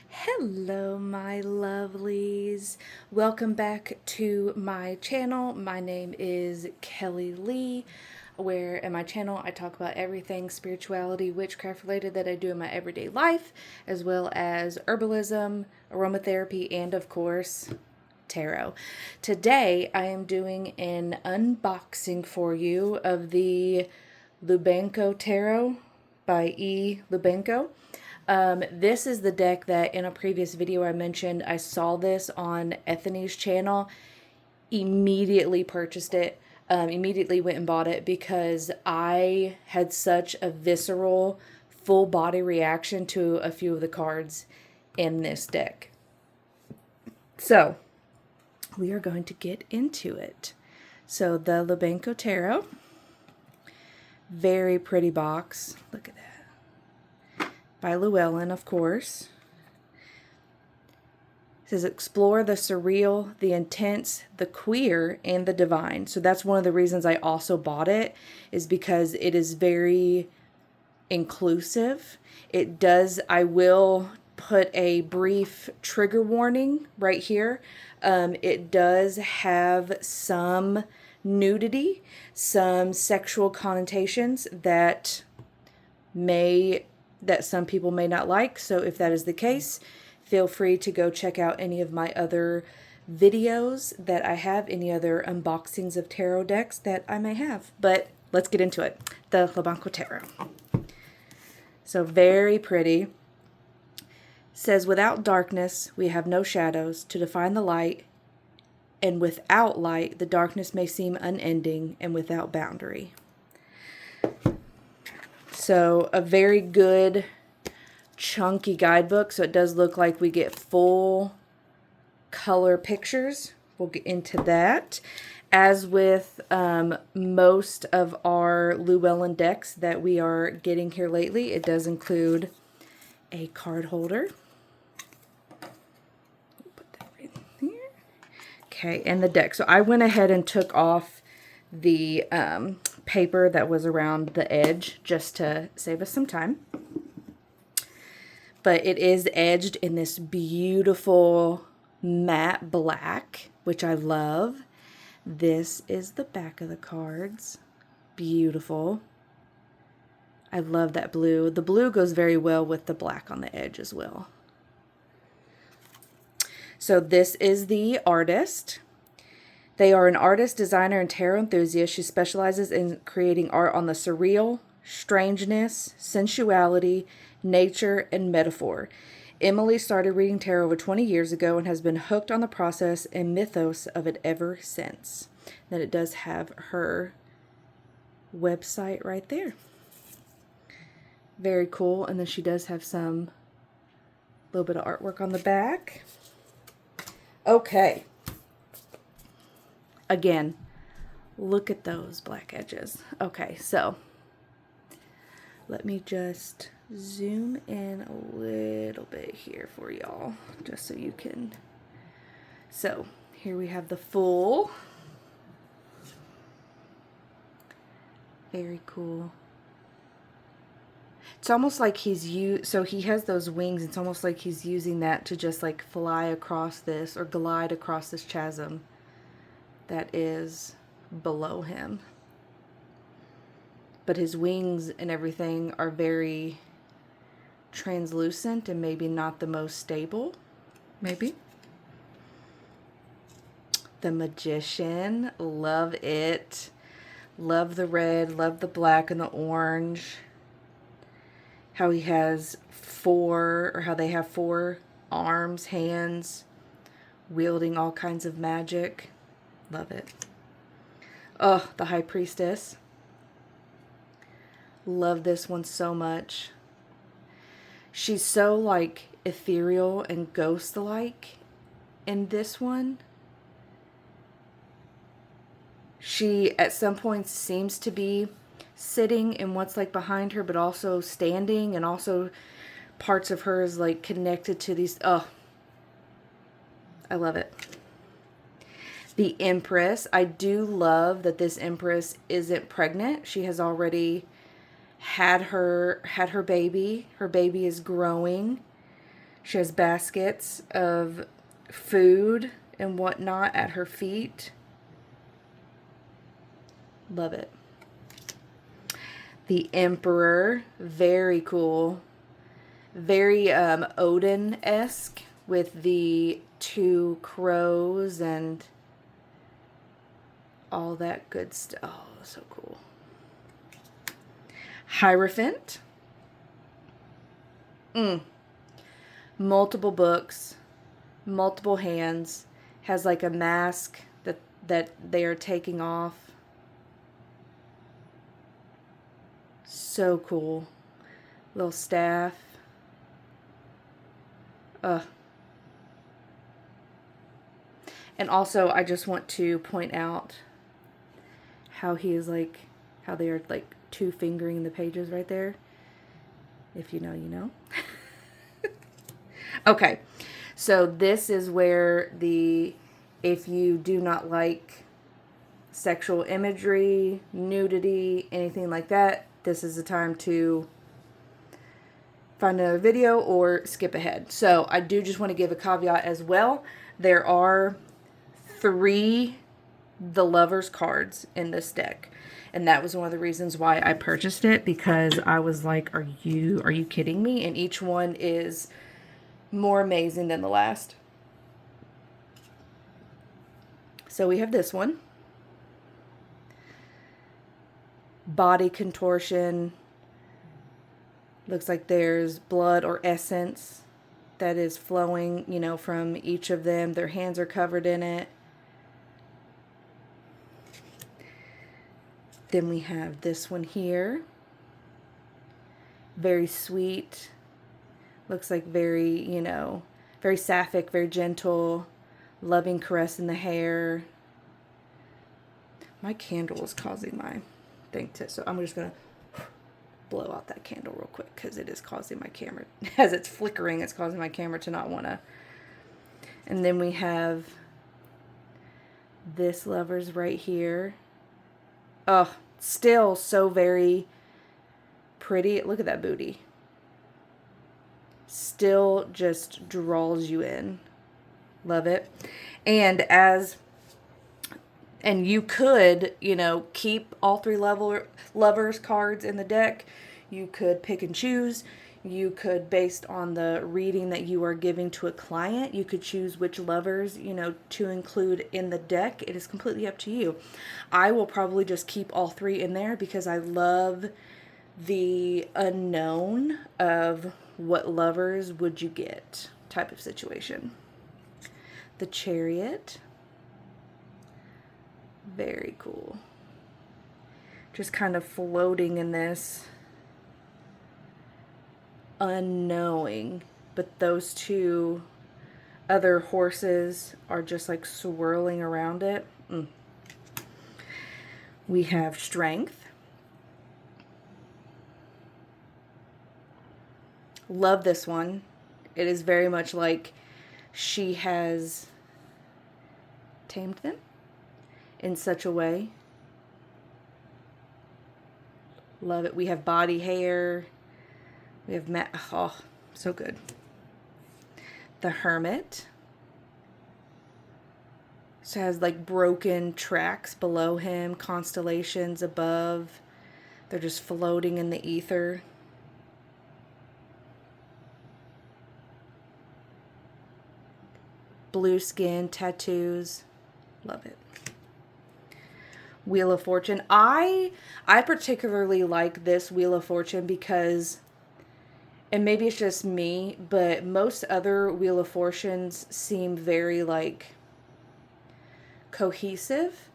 Hello, my lovelies. Welcome back to my channel. My name is Kelly Lee, where in my channel I talk about everything spirituality, witchcraft related that I do in my everyday life, as well as herbalism, aromatherapy, and of course, tarot. Today I am doing an unboxing for you of the Lubanko Tarot by Lubanko. This is the deck that in a previous video I mentioned. I saw this on Ethany's channel, immediately purchased it, immediately went and bought it because I had such a visceral, full body reaction to a few of the cards in this deck. So, we are going to get into it. So, the Lubanko Tarot, very pretty box. Look at that. By Llewellyn, of course. It says, explore the surreal, the intense, the queer, and the divine. So that's one of the reasons I also bought it, is because it is very inclusive. It does, I will put a brief trigger warning right here. It does have some nudity, some sexual connotations that some people may not like. So if that is the case, feel free to go check out any of my other videos that I have, any other unboxings of tarot decks that I may have. But let's get into it. The Lubanko Tarot. So very pretty. Says, without darkness, we have no shadows to define the light. And without light, the darkness may seem unending and without boundary. So a very good chunky guidebook. So it does look like we get full color pictures. We'll get into that. As with most of our Llewellyn decks that we are getting here lately, it does include a card holder. Put that right there. Okay, and the deck. So I went ahead and took off the paper that was around the edge just to save us some time. But it is edged in this beautiful matte black, which I love. This is the back of the cards. Beautiful. I love that blue. The blue goes very well with the black on the edge as well. So this is the artist. They are an artist, designer, and tarot enthusiast. She specializes in creating art on the surreal, strangeness, sensuality, nature, and metaphor. Emily started reading tarot over 20 years ago and has been hooked on the process and mythos of it ever since. Then it does have her website right there. Very cool. And then she does have some little bit of artwork on the back. Okay. Again, look at those black edges. Okay, so let me just zoom in a little bit here for y'all, just so you can. So here we have the full. Very cool. It's almost like so he has those wings. It's almost like he's using that to just like fly across this or glide across this chasm that is below him. But his wings and everything are very translucent and maybe not the most stable. Maybe. The Magician. Love it. Love the red. Love the black and the orange. How he has how they have four arms, hands, wielding all kinds of magic. Love it. Oh, the High Priestess. Love this one so much. She's so like ethereal and ghost-like in this one. She at some points seems to be sitting in what's like behind her, but also standing, and also parts of her is like connected to these. Oh, I love it. The Empress. I do love that this Empress isn't pregnant. She has already had her baby. Her baby is growing. She has baskets of food and whatnot at her feet. Love it. The Emperor, very cool. Very Odin-esque with the two crows and all that good stuff. Oh, so cool. Hierophant. Multiple books, multiple hands, has like a mask that they are taking off. So cool. Little staff. And also, I just want to point out how he is like, how they are like two fingering the pages right there. If you know, you know. Okay, so this is where if you do not like sexual imagery, nudity, anything like that, this is the time to find another video or skip ahead. So I do just want to give a caveat as well. There are 3 The Lovers cards in this deck. And that was one of the reasons why I purchased it, because I was like, are you kidding me? And each one is more amazing than the last. So we have this one. Body contortion. Looks like there's blood or essence that is flowing, you know, from each of them. Their hands are covered in it. Then we have this one here. Very sweet. Looks like very, you know, very sapphic, very gentle. Loving caress in the hair. My candle is causing my thing to, so I'm just going to blow out that candle real quick because it is causing my camera, as it's flickering, it's causing my camera to not want to. And then we have this Lovers right here. Oh, still so very pretty. Look at that booty. Still just draws you in. Love it. And you could, you know, keep all 3 Lovers cards in the deck. You could pick and choose. You could, based on the reading that you are giving to a client, you could choose which lovers, you know, to include in the deck. It is completely up to you. I will probably just keep all 3 in there because I love the unknown of what lovers would you get type of situation. The Chariot. Very cool. Just kind of floating in this unknowing, but those 2 other horses are just like swirling around it. We have Strength. Love this one. It is very much like she has tamed them in such a way. Love it. We have Body Hair. We have oh, so good. The Hermit. So has like broken tracks below him, constellations above. They're just floating in the ether. Blue skin, tattoos. Love it. Wheel of Fortune. I particularly like this Wheel of Fortune because, and maybe it's just me, but most other Wheel of Fortunes seem very like cohesive.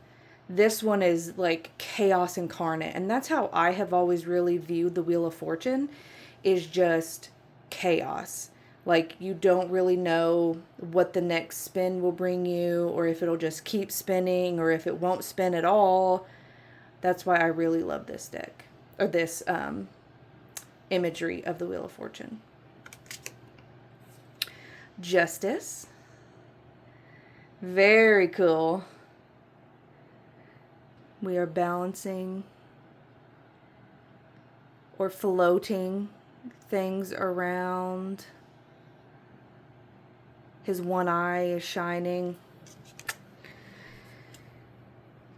This one is like chaos incarnate, and that's how I have always really viewed the Wheel of Fortune, is just chaos. Like, you don't really know what the next spin will bring you, or if it'll just keep spinning, or if it won't spin at all. That's why I really love this deck, or this imagery of the Wheel of Fortune. Justice. Very cool. We are balancing or floating things around His one eye is shining.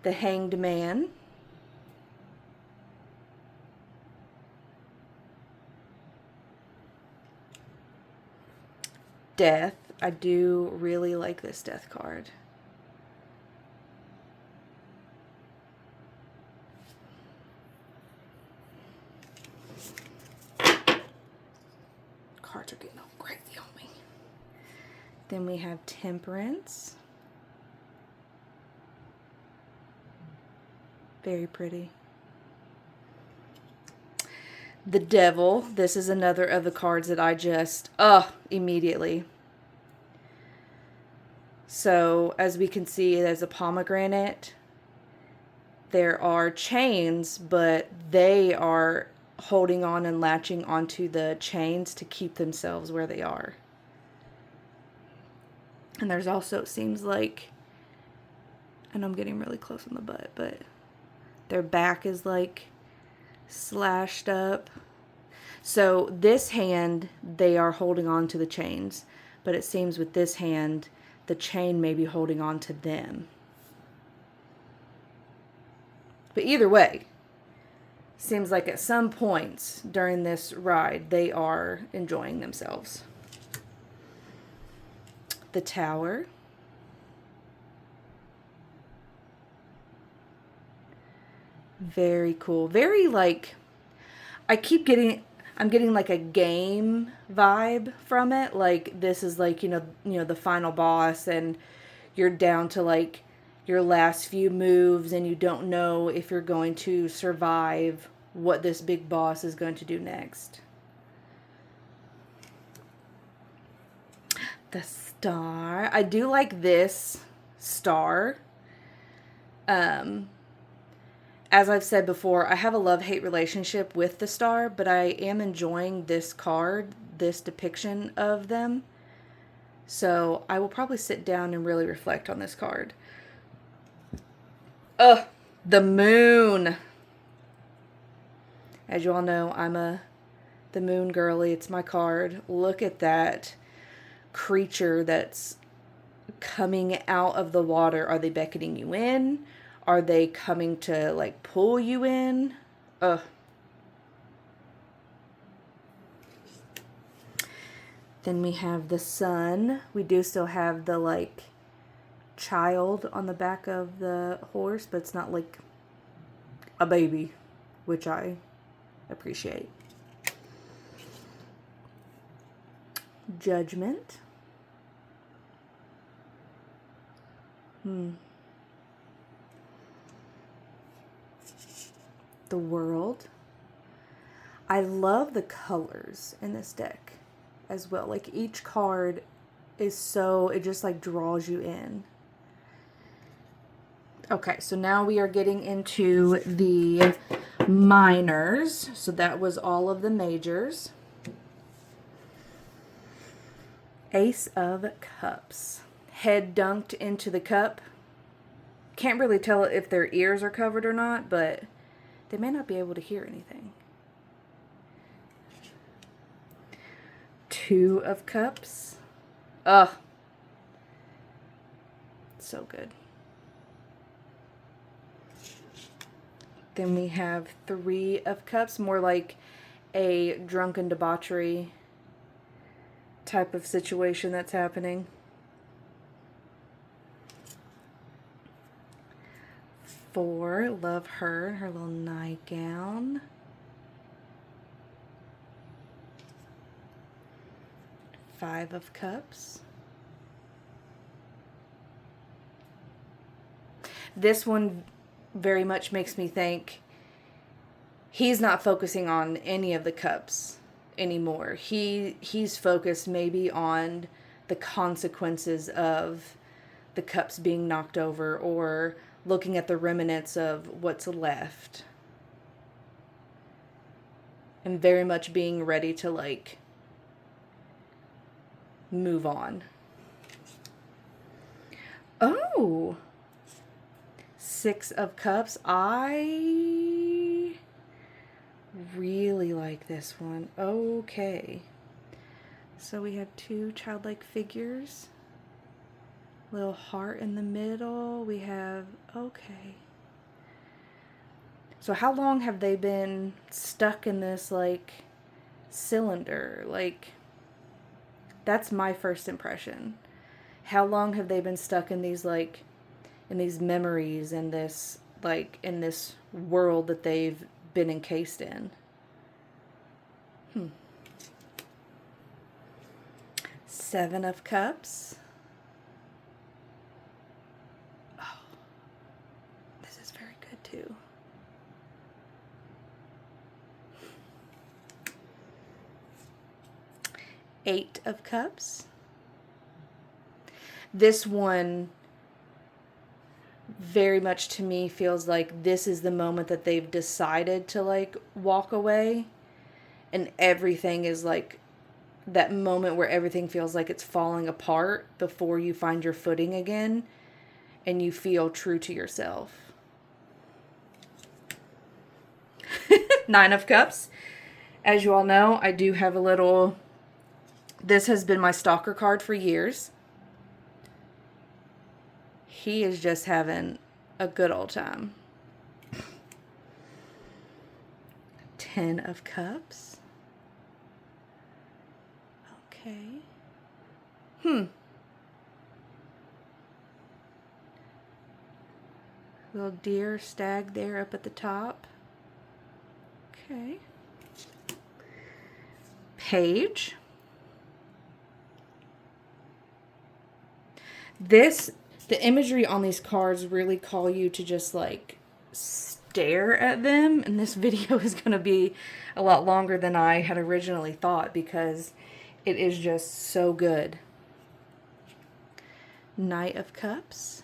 The Hanged Man. Death. I do really like this Death card. Cards are getting all crazy on me. Then we have Temperance. Very pretty. The Devil. This is another of the cards that I just, immediately. So, as we can see, there's a pomegranate. There are chains, but they are holding on and latching onto the chains to keep themselves where they are. And there's also, it seems like, and I'm getting really close on the butt, but their back is like slashed up. So this hand, they are holding on to the chains, but it seems with this hand, the chain may be holding on to them. But either way, seems like at some points during this ride, they are enjoying themselves. The Tower. Very cool. Very like, I'm getting like a game vibe from it. Like this is like, you know, the final boss and you're down to like your last few moves and you don't know if you're going to survive what this big boss is going to do next. The Star. I do like this star. As I've said before, I have a love-hate relationship with the Star, but I am enjoying this card, this depiction of them. So I will probably sit down and really reflect on this card. The Moon. As you all know, I'm the Moon girly. It's my card. Look at that creature that's coming out of the water. Are they beckoning you in? Are they coming to like pull you in? Then we have the Sun. We do still have the like child on the back of the horse, but it's not like a baby, which I appreciate. Judgment. The World. I love the colors in this deck as well. Like each card is so, it just like draws you in. Okay, so now we are getting into the minors. So that was all of the majors. Ace of Cups. Head dunked into the cup. Can't really tell if their ears are covered or not, but they may not be able to hear anything. Two of Cups. So good. Then we have Three of Cups, more like a drunken debauchery type of situation that's happening. Four, love her little nightgown. Five of Cups. This one very much makes me think he's not focusing on any of the cups anymore. He's focused maybe on the consequences of the cups being knocked over or looking at the remnants of what's left. And very much being ready to like move on. Oh, Six of Cups. I really like this one. Okay. So we have two childlike figures Little heart in the middle. We have, okay. So how long have they been stuck in this, like, cylinder? Like, that's my first impression. How long have they been stuck in these, like, in these memories and this, like, in this world that they've been encased in? Seven of Cups. Oh, this is very good too. Eight of Cups. This one very much to me feels like this is the moment that they've decided to, like, walk away, and everything is like that moment where everything feels like it's falling apart before you find your footing again and you feel true to yourself. Nine of Cups. As you all know, I do have a little, this has been my stalker card for years. He is just having a good old time. 10 of Cups. Okay. Little deer stag there up at the top. Okay. Page. The imagery on these cards really call you to just, like, stare at them. And this video is going to be a lot longer than I had originally thought because it is just so good. Knight of Cups.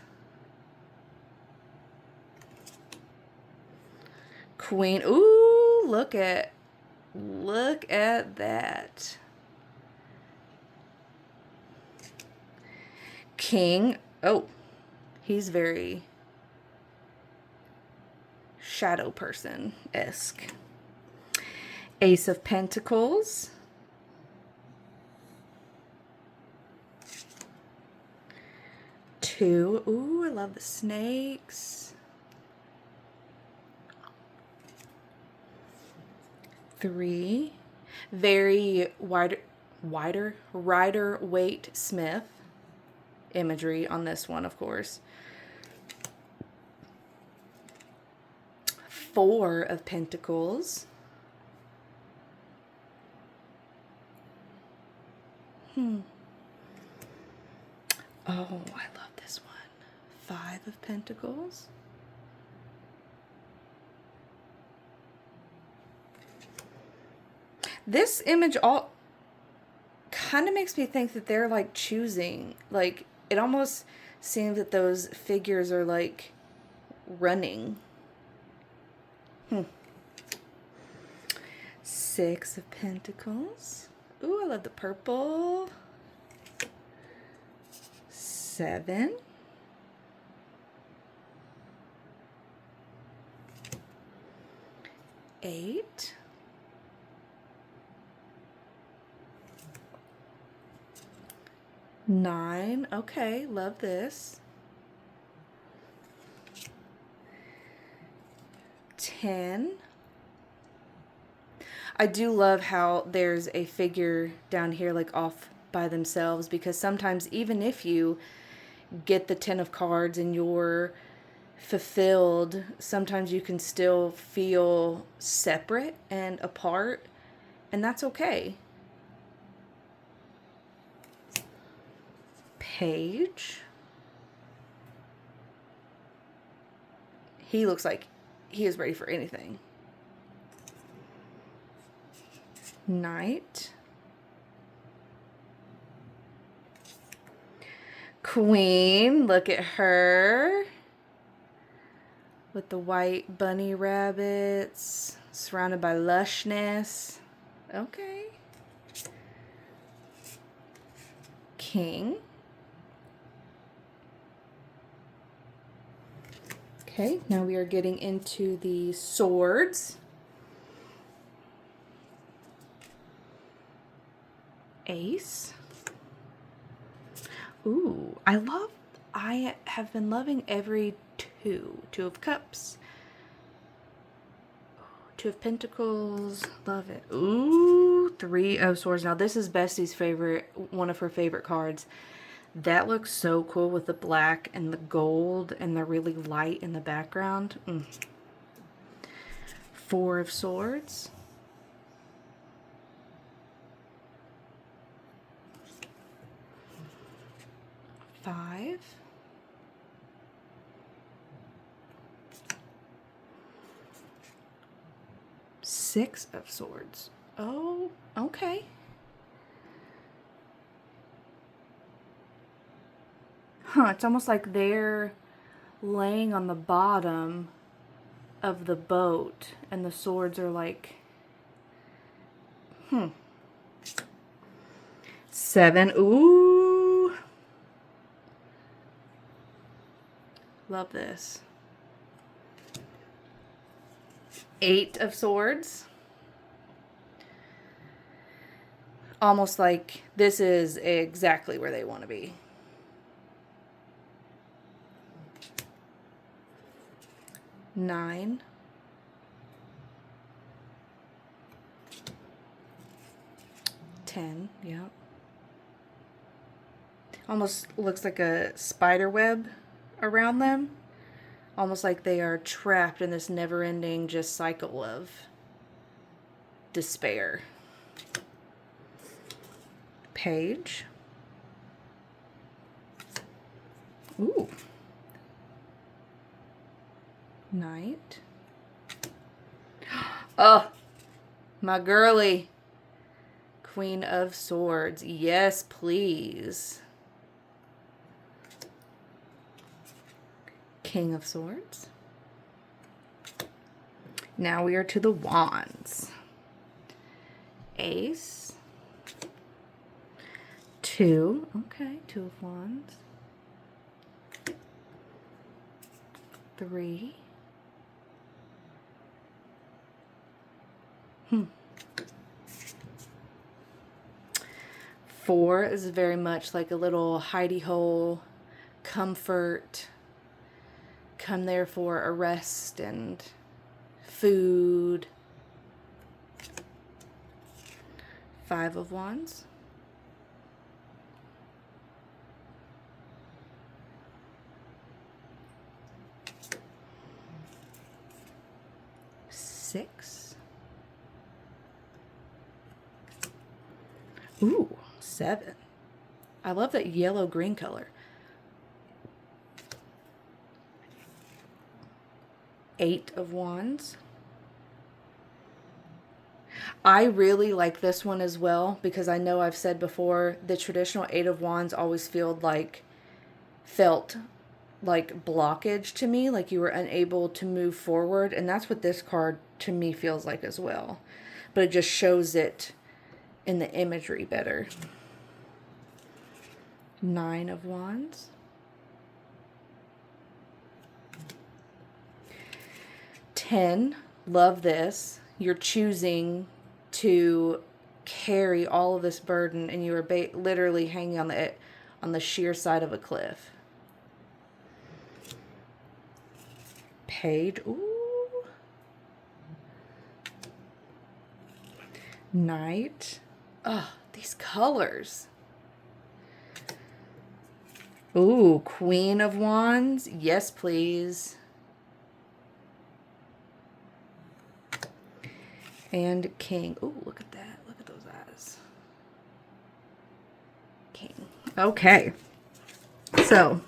Queen. Ooh, look at that. King. Oh, he's very shadow person-esque. Ace of Pentacles. Two. Ooh, I love the snakes. Three. Very Rider Waite Smith imagery on this one, of course. Four of Pentacles. Oh, I love this one. Five of Pentacles. This image all kind of makes me think that they're, like, choosing. Like, it almost seems that those figures are, like, running. Six of Pentacles. Ooh, I love the purple. Seven. Eight. Nine. Okay, love this. 10. I do love how there's a figure down here, like, off by themselves, because sometimes even if you get the 10 of cards and you're fulfilled, sometimes you can still feel separate and apart, and that's okay. Page. He looks like he is ready for anything. Knight. Queen, look at her. With the white bunny rabbits, surrounded by lushness. Okay. King. Okay, now we are getting into the swords. Ace. Ooh, I love I have been loving every two. Two of Cups. Two of Pentacles. Love it. Ooh, Three of Swords. Now this is Bestie's favorite, one of her favorite cards. That looks so cool with the black and the gold and the really light in the background. Four of Swords. Five. Six of Swords. Oh, okay. Huh, it's almost like they're laying on the bottom of the boat and the swords are like, Seven. Ooh. Love this. Eight of Swords. Almost like this is exactly where they want to be. Nine. Ten. Yep. Almost looks like a spider web around them. Almost like they are trapped in this never-ending just cycle of despair. Page. Ooh. Knight. Oh, my girly. Queen of Swords. Yes, please. King of Swords. Now we are to the Wands. Ace. Two. Okay, Two of Wands. Three. Four is very much like a little hidey hole, comfort, come there for a rest and food. Five of Wands. Six. Ooh, seven. I love that yellow-green color. Eight of Wands. I really like this one as well because I know I've said before the traditional Eight of Wands always felt like blockage to me, like you were unable to move forward, and that's what this card to me feels like as well. But it just shows it in the imagery better. Nine of Wands. 10. Love this. You're choosing to carry all of this burden and you are literally hanging on the sheer side of a cliff. Page. Ooh. Knight. Oh, these colors. Ooh, Queen of Wands. Yes, please. And King. Ooh, look at that. Look at those eyes. King. Okay. So,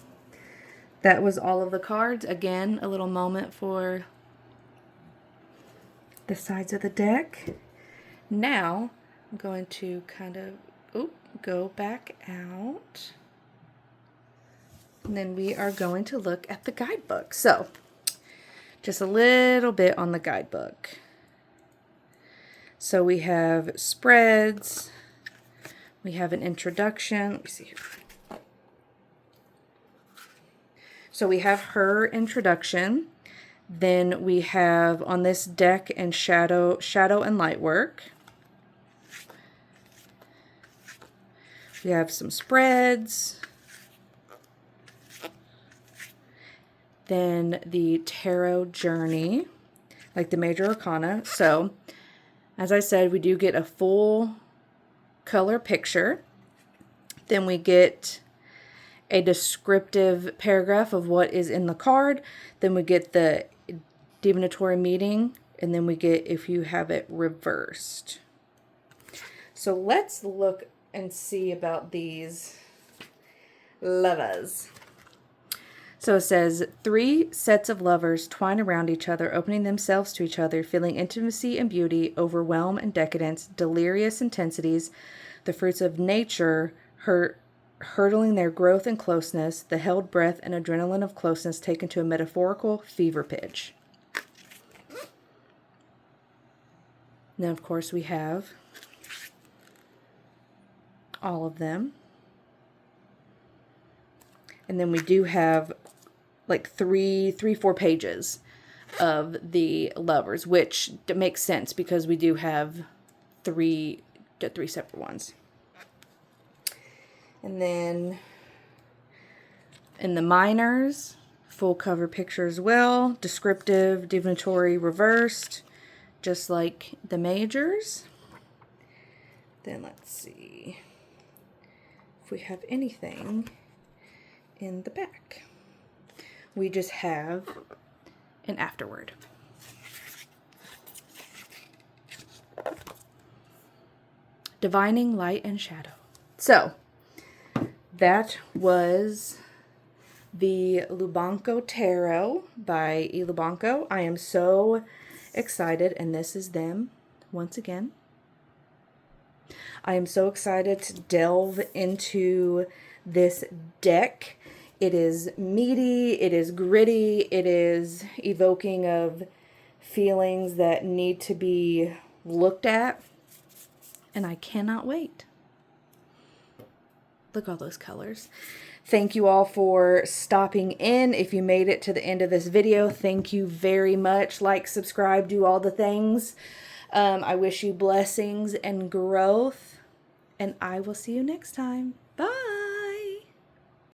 that was all of the cards. Again, a little moment for the sides of the deck. Now, I'm going to kind of go back out. And then we are going to look at the guidebook. So, just a little bit on the guidebook. So we have spreads. We have an introduction. Let me see here. So we have her introduction. Then we have on this deck and shadow and light work. We have some spreads. then the Tarot Journey, like the Major Arcana. So, as I said, we do get a full color picture. Then we get a descriptive paragraph of what is in the card. Then we get the divinatory meaning, and then we get if you have it reversed. So let's look and see about these lovers. So it says, 3 sets of lovers twine around each other, opening themselves to each other, feeling intimacy and beauty, overwhelm and decadence, delirious intensities, the fruits of nature, hurtling their growth and closeness, the held breath and adrenaline of closeness taken to a metaphorical fever pitch. Then, of course, we have all of them. And then we do have like 4 pages of the lovers, which makes sense because we do have three separate ones. And then in the minors, full cover picture as well, descriptive, divinatory, reversed, just like the majors. Then let's see if we have anything in the back. We just have an afterword. Divining light and shadow. So, that was the Lubanko Tarot by Lubanko. I am so excited, and this is them once again. I am so excited to delve into this deck. It is meaty, it is gritty, it is evoking of feelings that need to be looked at, and I cannot wait. Look at all those colors. Thank you all for stopping in. If you made it to the end of this video, thank you very much. Like, subscribe, do all the things. I wish you blessings and growth, and I will see you next time. Bye.